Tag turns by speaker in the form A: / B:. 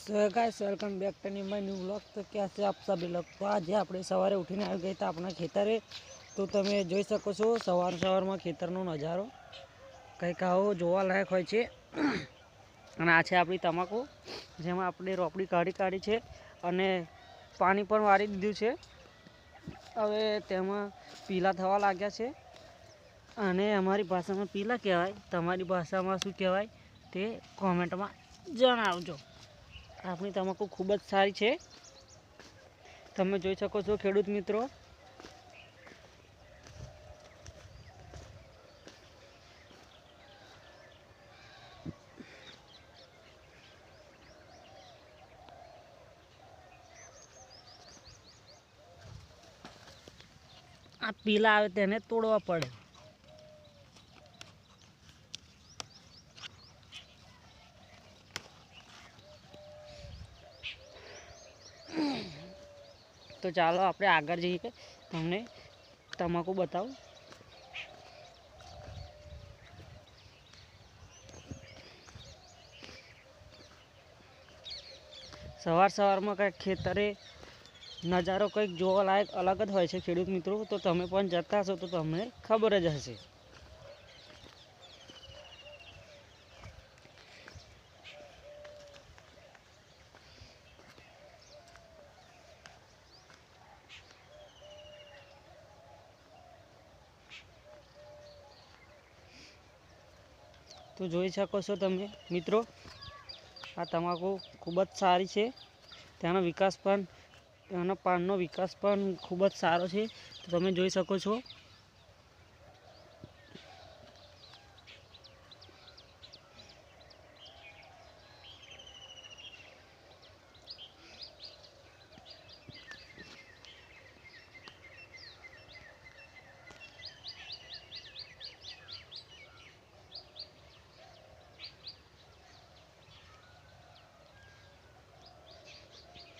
A: So guys welcome back to my new vlog. तो कैसे आप सभी लोग। तो आज આપણે સવારે ઉઠીને આવી ગયા હતા આપણા ખેતરે। તો તમે જોઈ શકો છો સવારમાં ખેતરનો નજારો કંઈક આવો જોવાલાયક હોય છે। અને આ છે આપણી તમાકુ, જેમાં આપણે રોપડી કાઢી છે અને પાણી પણ વાળી દીધું છે। હવે તેમાં પીલા થવા લાગ્યા છે અને અમારી ભાષામાં પીલા કહેવાય, તમારી ભાષામાં શું કહેવાય તે કોમેન્ટમાં જણાવજો। આપણી તમાકુ ખૂબ જ સારી છે, તમે જોઈ શકો છો ખેડૂત મિત્રો। આ પીલા આવે તેને તોડવા પડે। તો ચાલો આપણે આગળ જઈએ, તમને તમાકુ બતાવું। સવારમાં કંઈક ખેતરે નજારો કંઈક જોવાલાયક અલગ જ હોય છે ખેડૂત મિત્રો। તો તમે પણ જતા હશો તો તમને ખબર જ હશે। તો જોઈ શકો છો તમે મિત્રો, આ તમાકુ ખૂબ જ સારી છે, તેનો વિકાસ પણ, તેના પાનનો વિકાસ પણ ખૂબ જ સારો છે। તો તમે જોઈ શકો છો।